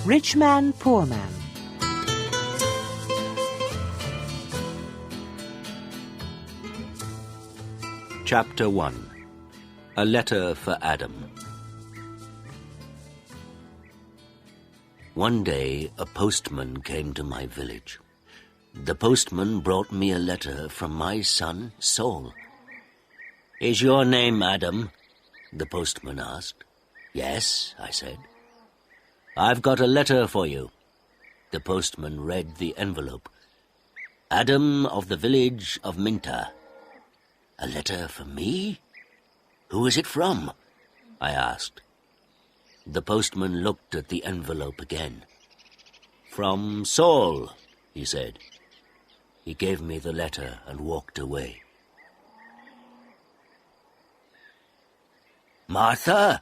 Rich Man, Poor Man. Chapter 1. A Letter for Adam. One day, a postman came to my village. The postman brought me a letter from my son, Saul. "Is your name Adam?" the postman asked. "Yes," I said. "I've got a letter for you." The postman read the envelope. "Adam of the village of Minta." "A letter for me? Who is it from?" I asked. The postman looked at the envelope again. "From Saul," he said. He gave me the letter and walked away. "Martha!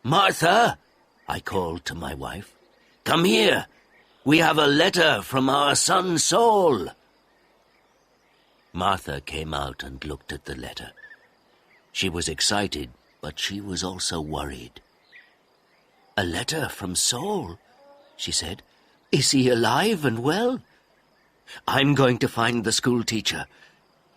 Martha!" I called to my wife. "Come here! We have a letter from our son Saul." Martha came out and looked at the letter. She was excited, but she was also worried. "A letter from Saul," she said. "Is he alive and well?" "I'm going to find the school teacher.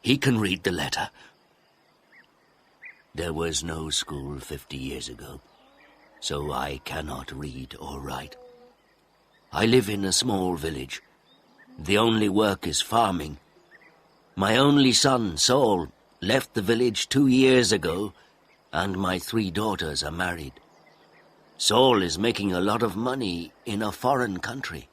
He can read the letter." There was no school 50 years ago, so I cannot read or write. I live in a small village. The only work is farming. My only son, Saul, left the village 2 years ago, and my 3 daughters are married. Saul is making a lot of money in a foreign country.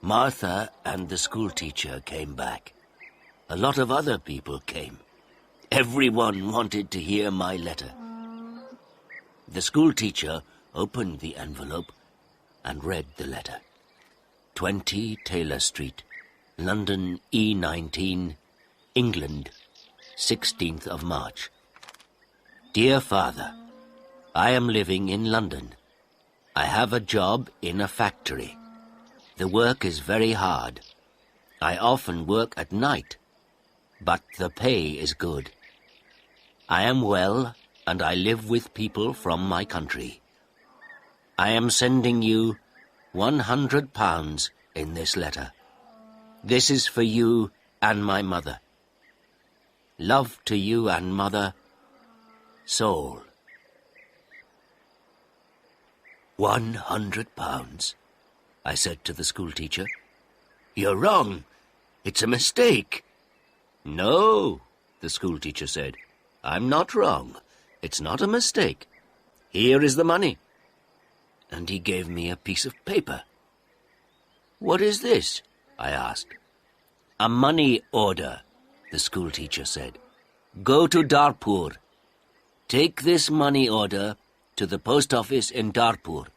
Martha and the schoolteacher came back. A lot of other people came. Everyone wanted to hear my letter. The schoolteacher opened the envelope and read the letter. 20 Taylor Street, London E19, England, 16th of March. Dear Father, I am living in London. I have a job in a factory. The work is very hard. I often work at night, but the pay is good. I am well, and I live with people from my country. I am sending you £100 in this letter. This is for you and my mother. Love to you and mother, Saul. £100, I said to the schoolteacher. "You're wrong. It's a mistake." "No," the schoolteacher said. "I'm not wrong. It's not a mistake. Here is the money." And he gave me a piece of paper. "What is this?" I asked. "A money order," the schoolteacher said. "Go to Darpur. Take this money order to the post office in Darpur.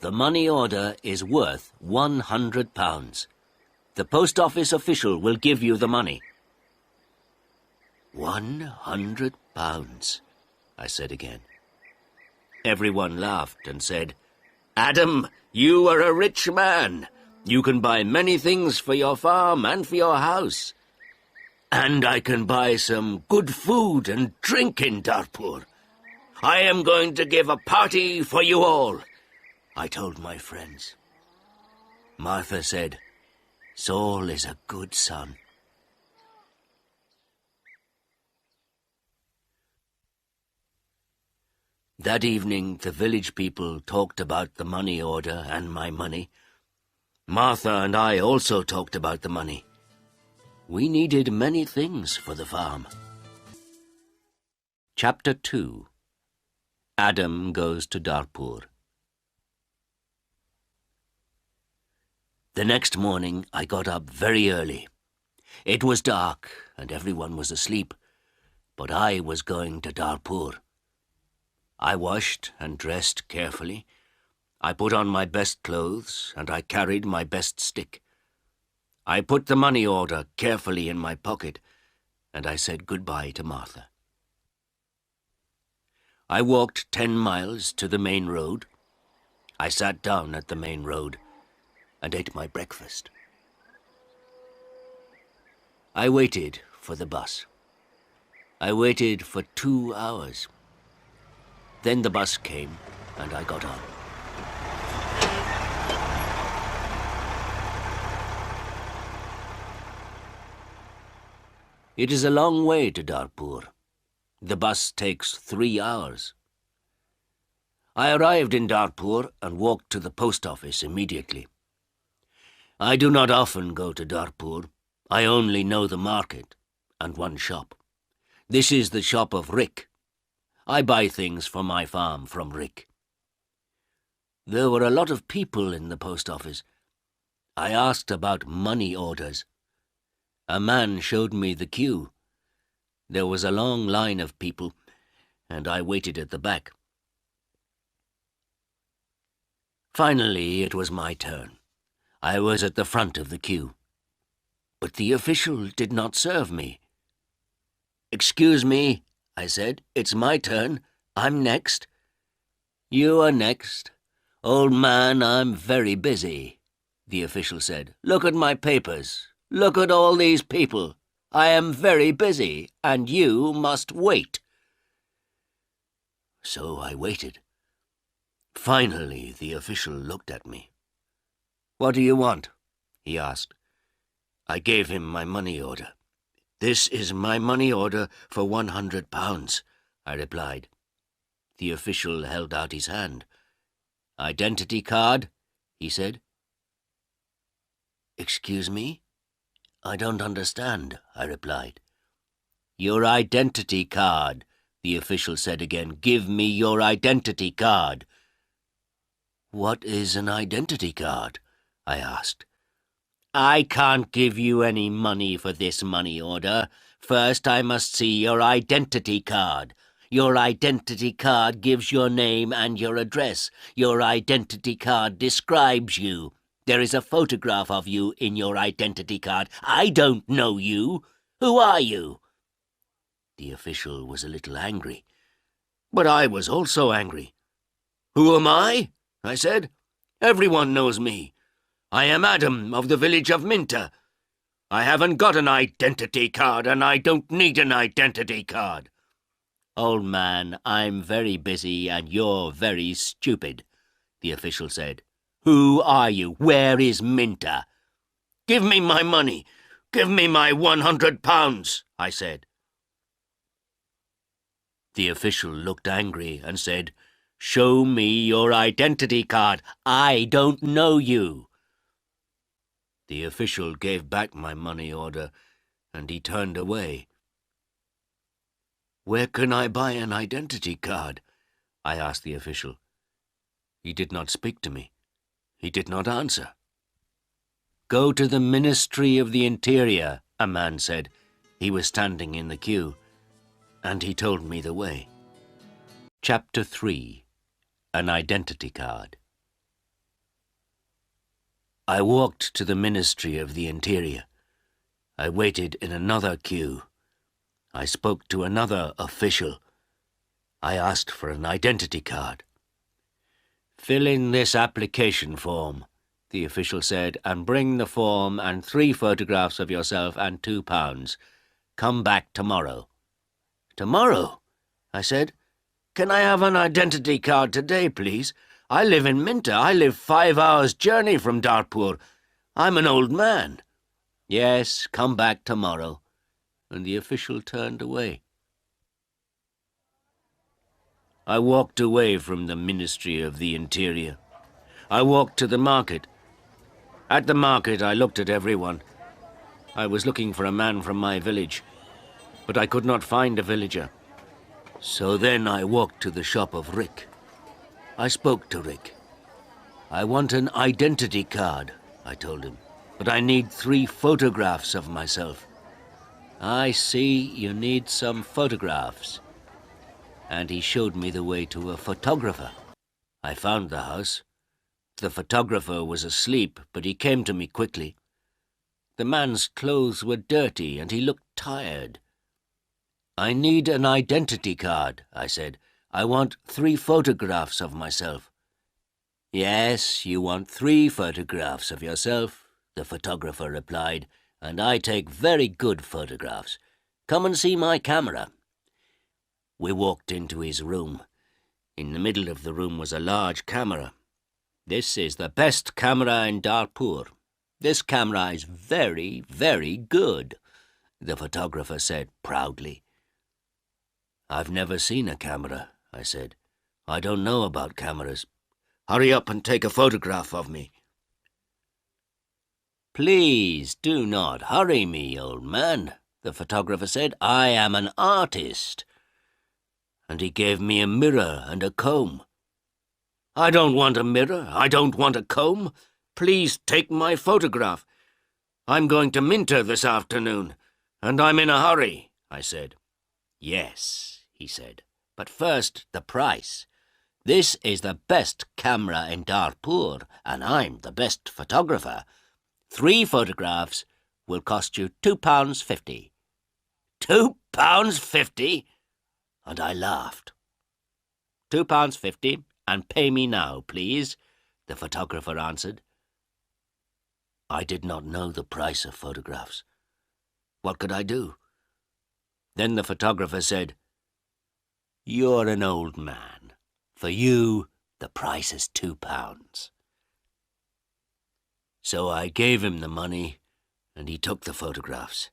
The money order is worth £100. The post office official will give you the money." £100, I said again. Everyone laughed and said, "Adam, you are a rich man. You can buy many things for your farm and for your house. And I can buy some good food and drink in Darpur. I am going to give a party for you all," I told my friends. Martha said, "Saul is a good son." That evening, the village people talked about the money order and my money. Martha and I also talked about the money. We needed many things for the farm. Chapter 2. Adam goes to Darpur. The next morning, I got up very early. It was dark and everyone was asleep, but I was going to Darpur. I washed and dressed carefully. I put on my best clothes and I carried my best stick. I put the money order carefully in my pocket and I said goodbye to Martha. I walked 10 miles to the main road. I sat down at the main road and ate my breakfast. I waited for the bus. I waited for 2 hours. Then the bus came and I got on. It is a long way to Darpur. The bus takes 3 hours. I arrived in Darpur and walked to the post office immediately. I do not often go to Darpur. I only know the market and one shop. This is the shop of Rick. I buy things for my farm from Rick. There were a lot of people in the post office. I asked about money orders. A man showed me the queue. There was a long line of people, and I waited at the back. Finally, it was my turn. I was at the front of the queue. But the official did not serve me. "Excuse me," I said. "It's my turn. I'm next." "You are next. Old man, I'm very busy," the official said. "Look at my papers. Look at all these people. I am very busy, and you must wait." So I waited. Finally, the official looked at me. "What do you want?" he asked. I gave him my money order. "This is my money order for £100, I replied. The official held out his hand. "Identity card?" he said. "Excuse me? I don't understand," I replied. "Your identity card," the official said again. "Give me your identity card." "What is an identity card?" I asked. "I can't give you any money for this money order. First, I must see your identity card. Your identity card gives your name and your address. Your identity card describes you. There is a photograph of you in your identity card. I don't know you. Who are you?" The official was a little angry. But I was also angry. "Who am I?" I said. "Everyone knows me. I am Adam of the village of Minta. I haven't got an identity card, and I don't need an identity card." "Old man, I'm very busy and you're very stupid," the official said. "Who are you? Where is Minta?" "Give me my money. Give me my £100, I said. The official looked angry and said, "Show me your identity card. I don't know you." The official gave back my money order, and he turned away. "Where can I buy an identity card?" I asked the official. He did not speak to me. He did not answer. "Go to the Ministry of the Interior," a man said. He was standing in the queue, and he told me the way. Chapter 3. An Identity Card. I walked to the Ministry of the Interior. I waited in another queue. I spoke to another official. I asked for an identity card. "Fill in this application form," the official said, "and bring the form and 3 photographs of yourself and £2. Come back tomorrow." "Tomorrow?" I said. "Can I have an identity card today, please? I live in Minta. I live 5 hours' journey from Darpur. I'm an old man." "Yes, come back tomorrow." And the official turned away. I walked away from the Ministry of the Interior. I walked to the market. At the market, I looked at everyone. I was looking for a man from my village, but I could not find a villager. So then I walked to the shop of Rick. I spoke to Rick. "I want an identity card," I told him, "but I need 3 photographs of myself." "I see you need some photographs." And he showed me the way to a photographer. I found the house. The photographer was asleep, but he came to me quickly. The man's clothes were dirty, and he looked tired. "I need an identity card," I said. "I want 3 photographs of myself." "Yes, you want 3 photographs of yourself," the photographer replied, "and I take very good photographs. Come and see my camera." We walked into his room. In the middle of the room was a large camera. This is the best camera in Darpur. This camera is very, very good, the photographer said proudly. I've never seen a camera, I said. I don't know about cameras. Hurry up and take a photograph of me. Please do not hurry me, old man, the photographer said. I am an artist. And he gave me a mirror and a comb. I don't want a mirror. I don't want a comb. Please take my photograph. I'm going to Minter this afternoon, and I'm in a hurry, I said. Yes, he said, but first the price. This is the best camera in Darpur, and I'm the best photographer. 3 photographs will cost you £2.50. £2.50? And I laughed. £2.50, and pay me now, please, the photographer answered. I did not know the price of photographs. What could I do? Then the photographer said, You're an old man. For you, the price is £2. So I gave him the money, and he took the photographs.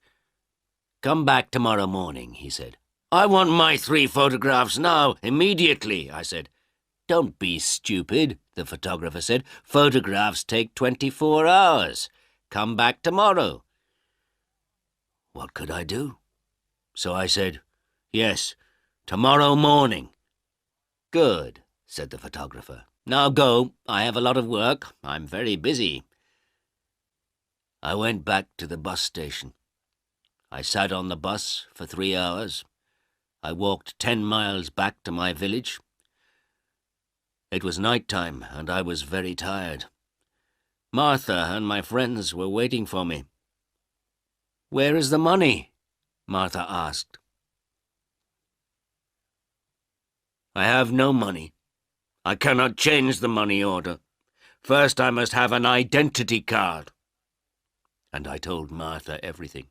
Come back tomorrow morning, he said. I want my 3 photographs now, immediately, I said. Don't be stupid, the photographer said. Photographs take 24 hours. Come back tomorrow. What could I do? So I said, Yes, tomorrow morning. Good, said the photographer. Now go. I have a lot of work. I'm very busy. I went back to the bus station. I sat on the bus for 3 hours. I walked 10 miles back to my village. It was night time, and I was very tired. Martha and my friends were waiting for me. Where is the money? Martha asked. I have no money. I cannot change the money order. First I must have an identity card. And I told Martha everything.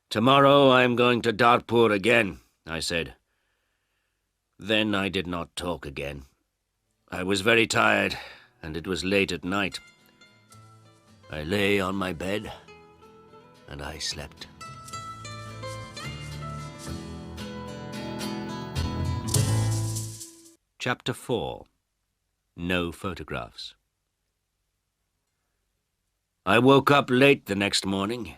Tomorrow I am going to Darpur again, I said. Then I did not talk again. I was very tired, and it was late at night. I lay on my bed, and I slept. Chapter 4. No Photographs. I woke up late the next morning.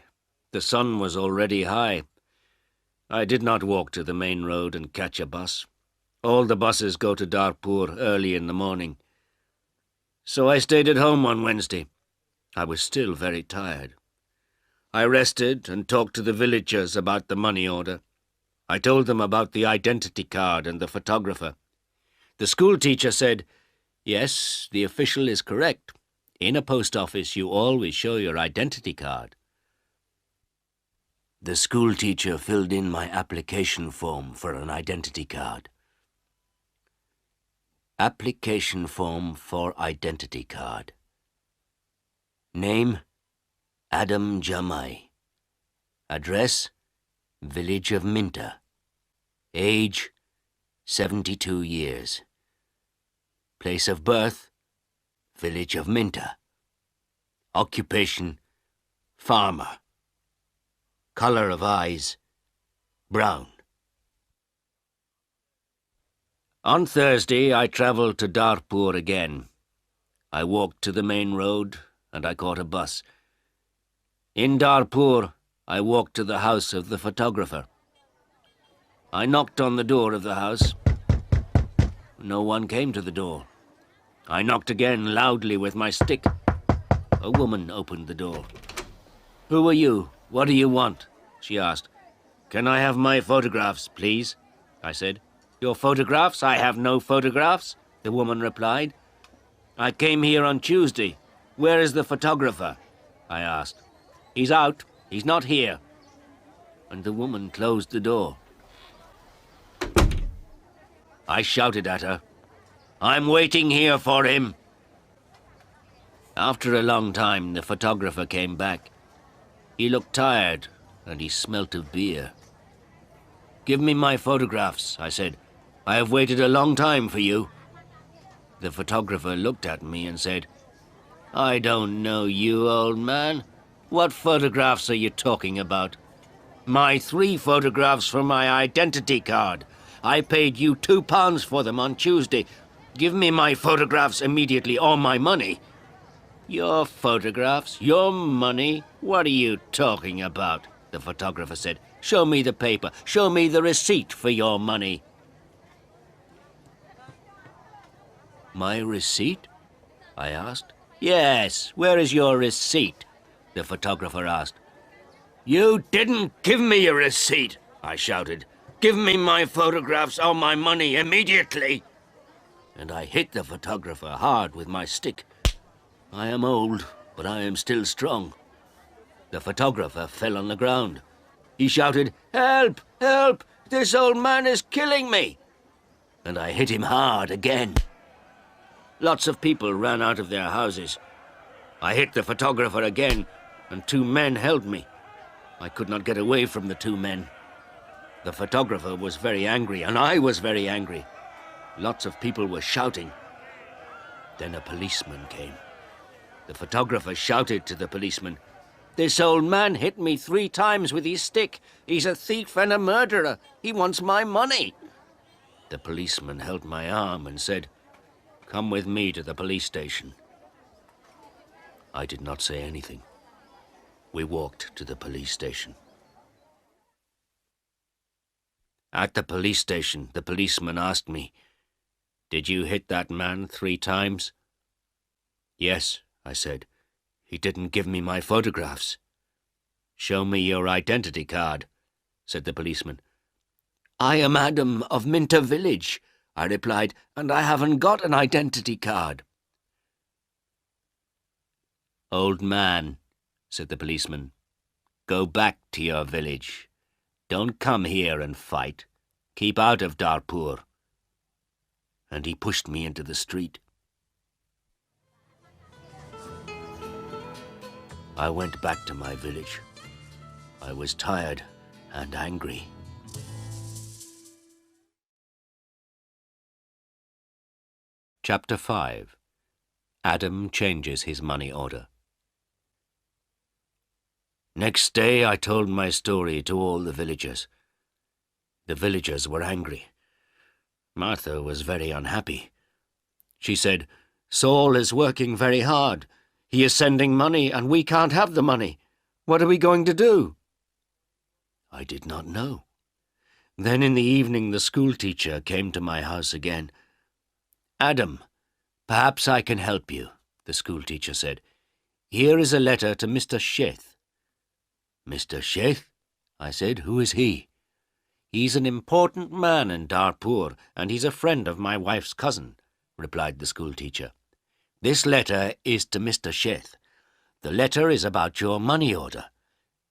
The sun was already high. I did not walk to the main road and catch a bus. All the buses go to Darpur early in the morning. So I stayed at home on Wednesday. I was still very tired. I rested and talked to the villagers about the money order. I told them about the identity card and the photographer. The school teacher said, Yes, the official is correct. In a post office, you always show your identity card. The school teacher filled in my application form for an identity card. Application form for identity card. Name, Adam Jamai. Address, village of Minter. Age, 72 years. Place of birth, village of Minter. Occupation, farmer. Colour of eyes, brown. On Thursday, I travelled to Darpur again. I walked to the main road, and I caught a bus. In Darpur, I walked to the house of the photographer. I knocked on the door of the house. No one came to the door. I knocked again loudly with my stick. A woman opened the door. Who are you? What do you want? She asked. Can I have my photographs, please? I said. Your photographs? I have no photographs, the woman replied. I came here on Tuesday. Where is the photographer? I asked. He's out. He's not here. And the woman closed the door. I shouted at her. I'm waiting here for him. After a long time, the photographer came back. He looked tired, and he smelt of beer. Give me my photographs, I said. I have waited a long time for you. The photographer looked at me and said, "I don't know you, old man. What photographs are you talking about?" "My 3 photographs for my identity card. I paid you £2 for them on Tuesday. Give me my photographs immediately or my money." "Your photographs? Your money? What are you talking about?" the photographer said. "Show me the paper. Show me the receipt for your money." "My receipt?" I asked. "Yes, where is your receipt?" the photographer asked. "You didn't give me a receipt," I shouted. "Give me my photographs or my money immediately." And I hit the photographer hard with my stick. I am old, but I am still strong. The photographer fell on the ground. He shouted, "Help! Help! This old man is killing me!" And I hit him hard again. Lots of people ran out of their houses. I hit the photographer again, and 2 men held me. I could not get away from the 2 men. The photographer was very angry, and I was very angry. Lots of people were shouting. Then a policeman came. The photographer shouted to the policeman, "This old man hit me 3 times with his stick. He's a thief and a murderer. He wants my money." The policeman held my arm and said, "Come with me to the police station." I did not say anything. We walked to the police station. At the police station, the policeman asked me, "Did you hit that man 3 times?" "Yes," I said. "He didn't give me my photographs." "Show me your identity card," said the policeman. "I am Adam of Minter Village," I replied, "and I haven't got an identity card." "Old man," said the policeman, "go back to your village. Don't come here and fight. Keep out of Darpur." And he pushed me into the street. I went back to my village. I was tired and angry. Chapter 5. Adam changes his money order. Next day I told my story to all the villagers. The villagers were angry. Martha was very unhappy. She said, "Saul is working very hard. He is sending money and we can't have the money. What are we going to do?" I did not know. Then in the evening the school teacher came to my house again. "Adam, perhaps I can help you," the school teacher said. "Here is a letter to Mr. Sheth." "Mr. Sheth?" I said. "Who is he?" "He's an important man in Darpur, and he's a friend of my wife's cousin," replied the school teacher. "This letter is to Mr. Sheth. The letter is about your money order.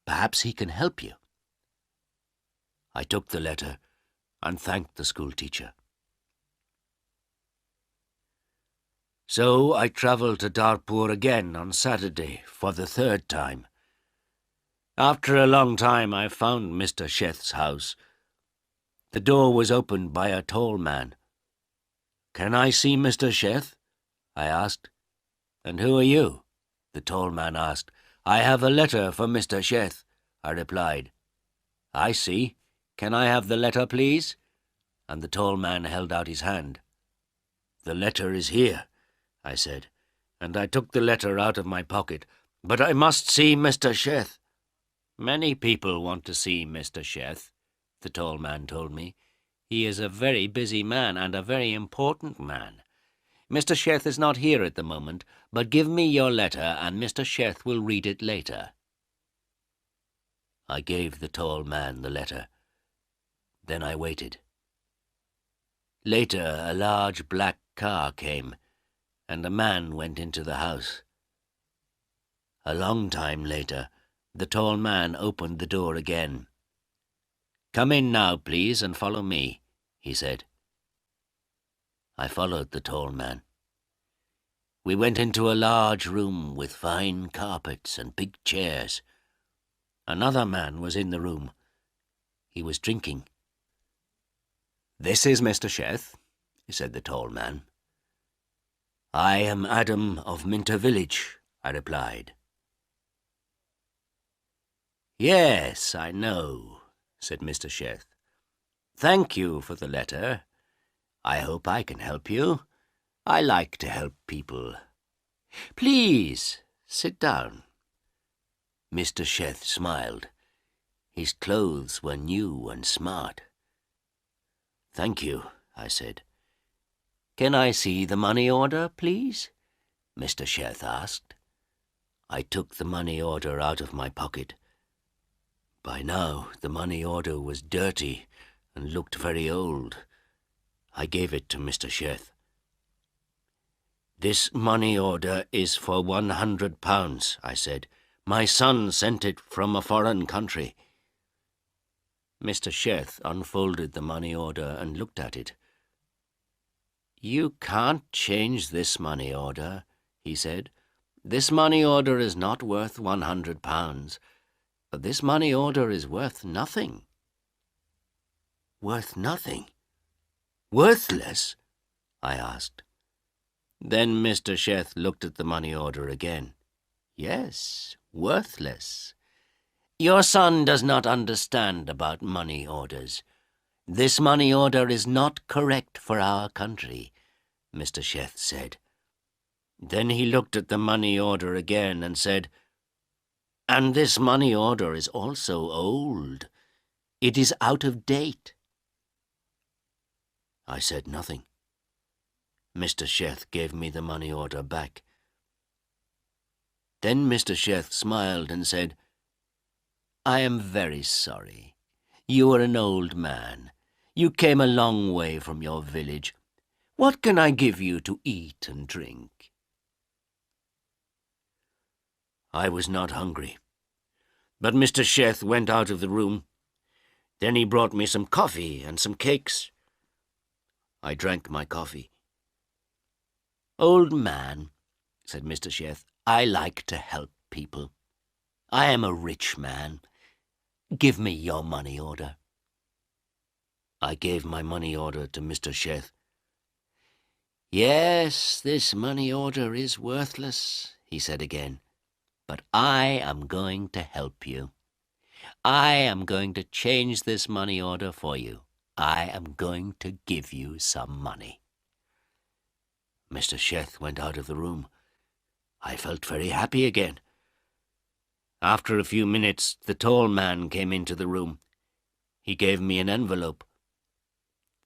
Perhaps he can help you." I took the letter and thanked the school teacher. So I travelled to Darpur again on Saturday for the 3rd time. After a long time I found Mr. Sheth's house. The door was opened by a tall man. "Can I see Mr. Sheth?" I asked. "And who are you?" the tall man asked. "I have a letter for Mr. Sheth," I replied. "I see. Can I have the letter, please?" And the tall man held out his hand. "The letter is here," I said, and I took the letter out of my pocket. "But I must see Mr. Sheth." "Many people want to see Mr. Sheth," the tall man told me. "He is a very busy man and a very important man. Mr. Sheth is not here at the moment, but give me your letter and Mr. Sheth will read it later." I gave the tall man the letter. Then I waited. Later, a large black car came, and a man went into the house. A long time later, the tall man opened the door again. "Come in now, please, and follow me," he said. I followed the tall man. We went into a large room with fine carpets and big chairs. Another man was in the room. He was drinking. "This is Mr. Sheth," said the tall man. I am Adam of Minter Village, I replied. Yes, I know, said Mr. Sheth. Thank you for the letter. I hope I can help you. I like to help people. Please, sit down. Mr. Sheth smiled. His clothes were new and smart. Thank you, I said. Can I see the money order, please? Mr. Sheth asked. I took the money order out of my pocket. By now, the money order was dirty and looked very old. I gave it to Mr. Sheth. This money order is for £100, I said. My son sent it from a foreign country. Mr. Sheth unfolded the money order and looked at it. You can't change this money order, he said. This money order is not worth £100. This money order is worth nothing. Worth nothing? Worthless? I asked. Then Mr. Sheth looked at the money order again. Yes, worthless. Your son does not understand about money orders. This money order is not correct for our country, Mr. Sheth said. Then he looked at the money order again and said, And this money order is also old. It is out of date. I said nothing. Mr. Sheth gave me the money order back. Then Mr. Sheth smiled and said, I am very sorry. You are an old man. You came a long way from your village. What can I give you to eat and drink? I was not hungry. But Mr. Sheth went out of the room. Then he brought me some coffee and some cakes. I drank my coffee. Old man, said Mr. Sheth, I like to help people. I am a rich man. Give me your money order. I gave my money order to Mr. Sheth. Yes, this money order is worthless, he said again. But I am going to help you. I am going to change this money order for you. I am going to give you some money. Mr. Sheth went out of the room. I felt very happy again. After a few minutes, the tall man came into the room. He gave me an envelope.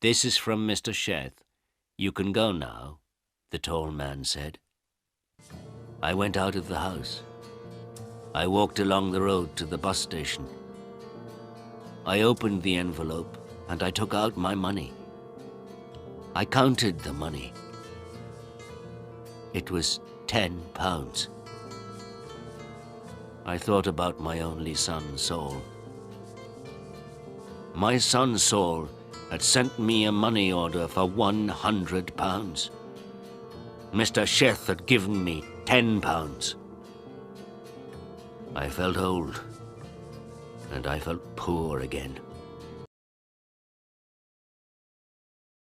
This is from Mr. Sheth. You can go now, the tall man said. I went out of the house. I walked along the road to the bus station. I opened the envelope and I took out my money. I counted the money. It was £10. I thought about my only son, Saul. My son, Saul, had sent me a money order for £100. Mr. Sheth had given me £10. I felt old, and I felt poor again.